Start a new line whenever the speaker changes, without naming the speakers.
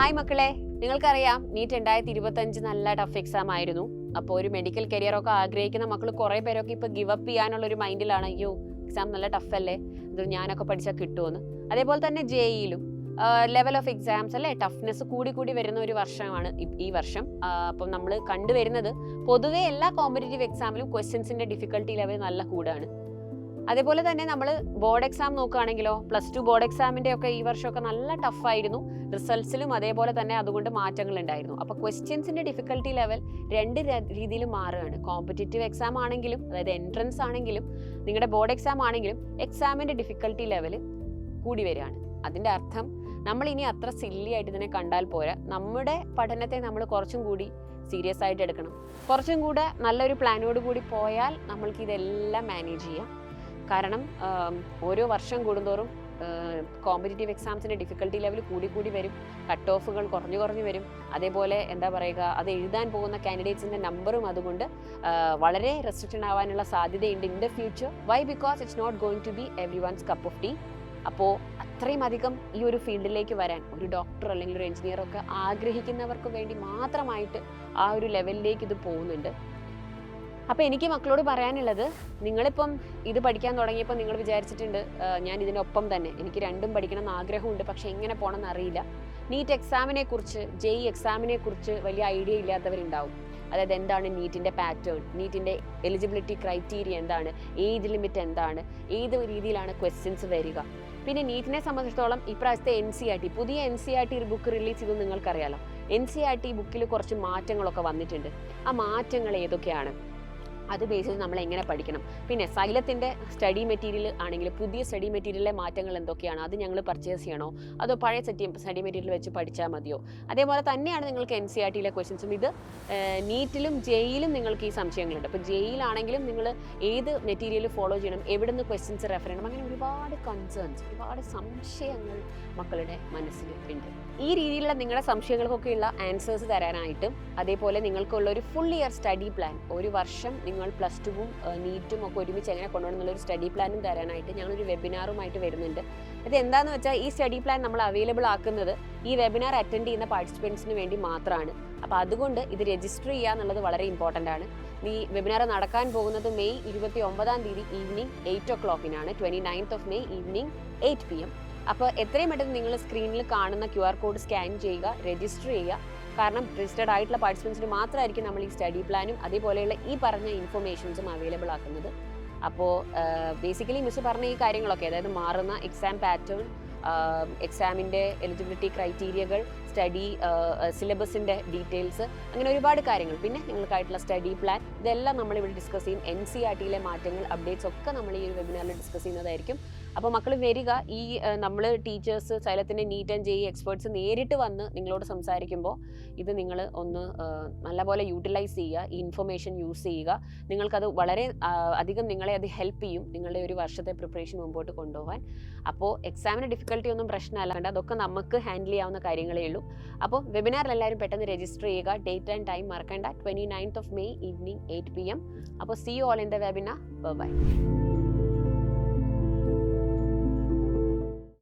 Hi മക്കളെ, നിങ്ങൾക്കറിയാം NEET 2025 നല്ല ടഫ് എക്സാം ആയിരുന്നു. അപ്പോൾ ഒരു മെഡിക്കൽ കരിയറൊക്കെ ആഗ്രഹിക്കുന്ന മക്കൾ കുറേ പേരൊക്കെ ഇപ്പോൾ ഗിവ് അപ്പ് ചെയ്യാനുള്ളൊരു മൈൻഡിലാണ്. അയ്യോ എക്സാം നല്ല ടഫല്ലേ, അത് ഞാനൊക്കെ പഠിച്ചാൽ കിട്ടുമെന്ന്. അതേപോലെ തന്നെ ജെഇയിലും ലെവൽ ഓഫ് എക്സാംസ് അല്ലേ, ടഫ്നെസ് കൂടി വരുന്ന ഒരു വർഷമാണ് ഈ വർഷം. അപ്പം നമ്മൾ കണ്ടുവരുന്നത് പൊതുവെ എല്ലാ കോമ്പറ്റേറ്റീവ് എക്സാമിലും ക്വസ്റ്റ്യൻസിൻ്റെ ഡിഫിക്കൽട്ടി ലെവൽ നല്ല കൂടാണ്. അതേപോലെ തന്നെ നമ്മൾ ബോർഡ് എക്സാം നോക്കുകയാണെങ്കിലോ +2 ബോർഡ് എക്സാമിൻ്റെ ഒക്കെ ഈ വർഷമൊക്കെ നല്ല ടഫായിരുന്നു. റിസൾട്ട്സിലും അതേപോലെ തന്നെ അതുകൊണ്ട് മാറ്റങ്ങൾ ഉണ്ടായിരുന്നു. അപ്പോൾ ക്വസ്റ്റ്യൻസിൻ്റെ ഡിഫിക്കൽട്ടി ലെവൽ രണ്ട് രീതിയിൽ മാറുകയാണ്. കോമ്പറ്റേറ്റീവ് എക്സാം ആണെങ്കിലും, അതായത് എൻട്രൻസ് ആണെങ്കിലും, നിങ്ങളുടെ ബോർഡ് എക്സാം ആണെങ്കിലും എക്സാമിൻ്റെ ഡിഫിക്കൽട്ടി ലെവൽ കൂടി വരികയാണ്. അതിൻ്റെ അർത്ഥം നമ്മൾ ഇനി അത്ര സില്ലി ആയിട്ട് ഇതിനെ കണ്ടാൽ പോരാ. നമ്മുടെ പഠനത്തെ നമ്മൾ കുറച്ചും കൂടി സീരിയസ് ആയിട്ട് എടുക്കണം. കുറച്ചും കൂടെ നല്ലൊരു പ്ലാനോട് കൂടി പോയാൽ നമ്മൾക്ക് ഇതെല്ലാം മാനേജ് ചെയ്യാം. കാരണം ഓരോ വർഷം കൂടുന്തോറും കോമ്പറ്റേറ്റീവ് എക്സാംസിൻ്റെ ഡിഫിക്കൽട്ടി ലെവൽ കൂടി വരും, കട്ട് ഓഫുകൾ കുറഞ്ഞു വരും. അതേപോലെ എന്താ പറയുക, അത് എഴുതാൻ പോകുന്ന കാൻഡിഡേറ്റ്സിൻ്റെ നമ്പറും അതുകൊണ്ട് വളരെ റെസ്ട്രിക്ഷൻ ആവാനുള്ള സാധ്യതയുണ്ട് in the future. Why? Because it's not going to be everyone's cup of tea. അപ്പോൾ അത്രയും അധികം ഈ ഒരു ഫീൽഡിലേക്ക് വരാൻ ഒരു ഡോക്ടർ അല്ലെങ്കിൽ ഒരു എഞ്ചിനീയറൊക്കെ ആഗ്രഹിക്കുന്നവർക്ക് വേണ്ടി മാത്രമായിട്ട് ആ ഒരു ലെവലിലേക്ക് ഇത് പോകുന്നുണ്ട്. അപ്പോൾ എനിക്ക് മക്കളോട് പറയാനുള്ളത്, നിങ്ങളിപ്പം ഇത് പഠിക്കാൻ തുടങ്ങിയപ്പോൾ നിങ്ങൾ വിചാരിച്ചിട്ടുണ്ട് ഞാൻ ഇതിനൊപ്പം തന്നെ എനിക്ക് രണ്ടും പഠിക്കണം എന്ന് ആഗ്രഹമുണ്ട്, പക്ഷെ എങ്ങനെ പോകണമെന്ന് അറിയില്ല. നീറ്റ് എക്സാമിനെ കുറിച്ച്, ജെഇ എക്സാമിനെ കുറിച്ച് വലിയ ഐഡിയ ഇല്ലാത്തവരുണ്ടാവും. അതായത് എന്താണ് നീറ്റിൻ്റെ പാറ്റേൺ, നീറ്റിൻ്റെ എലിജിബിലിറ്റി ക്രൈറ്റീരിയ എന്താണ്, ഏജ് ലിമിറ്റ് എന്താണ്, ഏത് രീതിയിലാണ് ക്വസ്റ്റ്യൻസ് വരിക. പിന്നെ നീറ്റിനെ സംബന്ധിച്ചിടത്തോളം ഇപ്രാവശ്യത്തെ NCERT, പുതിയ NCERT ഒരു ബുക്ക് റിലീസ് ചെയ്തു നിങ്ങൾക്കറിയാലോ. NCERT ബുക്കിൽ കുറച്ച് മാറ്റങ്ങളൊക്കെ വന്നിട്ടുണ്ട്. ആ മാറ്റങ്ങൾ ഏതൊക്കെയാണ്, അത് ബേസ് ചെയ്ത് നമ്മൾ എങ്ങനെ പഠിക്കണം. പിന്നെ സൈലത്തിൻ്റെ സ്റ്റഡി മെറ്റീരിയൽ ആണെങ്കിൽ പുതിയ സ്റ്റഡി മെറ്റീരിയലിലെ മാറ്റങ്ങൾ എന്തൊക്കെയാണ്, അത് ഞങ്ങൾ പർച്ചേസ് ചെയ്യണോ അതോ പഴയ സ്റ്റഡി മെറ്റീരിയൽ വെച്ച് പഠിച്ചാൽ മതിയോ. അതേപോലെ തന്നെയാണ് നിങ്ങൾക്ക് NCERTയിലെ ക്വസ്റ്റ്യൻസും. ഇത് നീറ്റിലും ജെഇയിലും നിങ്ങൾക്ക് ഈ സംശയങ്ങളുണ്ട്. അപ്പോൾ ജെഇയിലാണെങ്കിലും നിങ്ങൾ ഏത് മെറ്റീരിയൽ ഫോളോ ചെയ്യണം, എവിടെ നിന്ന് ക്വസ്റ്റ്യൻസ് റെഫർ ചെയ്യണം, അങ്ങനെ ഒരുപാട് കൺസേൺസ്, ഒരുപാട് സംശയങ്ങൾ മക്കളുടെ മനസ്സിൽ ഉണ്ട്. ഈ രീതിയിലുള്ള നിങ്ങളുടെ സംശയങ്ങൾക്കൊക്കെയുള്ള ആൻസേഴ്സ് തരാനായിട്ടും അതേപോലെ നിങ്ങൾക്കുള്ള ഒരു ഫുൾ ഇയർ സ്റ്റഡി പ്ലാൻ, ഒരു വർഷം നിങ്ങൾ +2ഉം നീറ്റും ഒക്കെ ഒരുമിച്ച് എങ്ങനെ കൊണ്ടുപോകണം എന്നുള്ളൊരു സ്റ്റഡി പ്ലാനും തരാനായിട്ട് ഞങ്ങളൊരു വെബിനാറുമായിട്ട് വരുന്നുണ്ട്. അത് എന്താണെന്ന് വെച്ചാൽ ഈ സ്റ്റഡി പ്ലാൻ നമ്മൾ അവൈലബിൾ ആക്കുന്നത് ഈ വെബിനാർ അറ്റൻഡ് ചെയ്യുന്ന പാർട്ടിസിപ്പൻസിന് വേണ്ടി മാത്രമാണ്. അപ്പോൾ അതുകൊണ്ട് ഇത് രജിസ്റ്റർ ചെയ്യുക എന്നുള്ളത് വളരെ ഇമ്പോർട്ടൻ്റ് ആണ്. ഈ വെബിനാർ നടക്കാൻ പോകുന്നത് May 29 evening 8 o'clock 29th of May evening 8 PM. അപ്പോൾ എത്രയും പെട്ടെന്ന് നിങ്ങൾ സ്ക്രീനിൽ കാണുന്ന QR കോഡ് സ്കാൻ ചെയ്യുക, രജിസ്റ്റർ ചെയ്യുക. കാരണം രജിസ്റ്റേർഡ് ആയിട്ടുള്ള പാർട്ടിസിപ്പൻസിന് മാത്രമായിരിക്കും നമ്മൾ ഈ സ്റ്റഡി പ്ലാനും അതേപോലെയുള്ള ഈ പറഞ്ഞ ഇൻഫർമേഷൻസും അവൈലബിൾ ആക്കുന്നത്. അപ്പോൾ ബേസിക്കലി മിസ് പറഞ്ഞ ഈ കാര്യങ്ങളൊക്കെ, അതായത് മാറുന്ന എക്സാം പാറ്റേൺ, എക്സാമിൻ്റെ എലിജിബിലിറ്റി ക്രൈറ്റീരിയകൾ, സ്റ്റഡി സിലബസിൻ്റെ ഡീറ്റെയിൽസ്, അങ്ങനെ ഒരുപാട് കാര്യങ്ങൾ, പിന്നെ നിങ്ങൾക്കായിട്ടുള്ള സ്റ്റഡി പ്ലാൻ, ഇതെല്ലാം നമ്മളിവിടെ ഡിസ്കസ് ചെയ്യും. NCERTയിലെ മാറ്റങ്ങൾ, അപ്ഡേറ്റ്സ് ഒക്കെ നമ്മൾ ഈ ഒരു വെബിനാറിൽ ഡിസ്കസ് ചെയ്യുന്നതായിരിക്കും. അപ്പോൾ മക്കൾ വരിക. ഈ നമ്മൾ ടീച്ചേഴ്സ്, സൈലത്തിൻ്റെ നീറ്റ് ആൻഡ് ജെഇ എക്സ്പേർട്സ് നേരിട്ട് വന്ന് നിങ്ങളോട് സംസാരിക്കുമ്പോൾ ഇത് നിങ്ങൾ ഒന്ന് നല്ലപോലെ യൂട്ടിലൈസ് ചെയ്യുക, ഈ ഇൻഫർമേഷൻ യൂസ് ചെയ്യുക. നിങ്ങൾക്കത് വളരെ അധികം നിങ്ങളെ അത് ഹെൽപ്പ് ചെയ്യും നിങ്ങളുടെ ഒരു വർഷത്തെ പ്രിപ്പറേഷൻ മുമ്പോട്ട് കൊണ്ടുപോകാൻ. അപ്പോൾ എക്സാമിന് ഡിഫിക്കൽട്ടി ഒന്നും പ്രശ്നമല്ല, അതൊക്കെ നമുക്ക് ഹാൻഡിൽ ചെയ്യാവുന്ന കാര്യങ്ങളേ ഉള്ളൂ. അപ്പോൾ വെബിനാറിൽ എല്ലാവരും പെട്ടെന്ന് രജിസ്റ്റർ ചെയ്യുക. ഡേറ്റ് ആൻഡ് ടൈം മറക്കണ്ട, 29th of May evening 8 PM. അപ്പോൾ see you all in the webinar. By.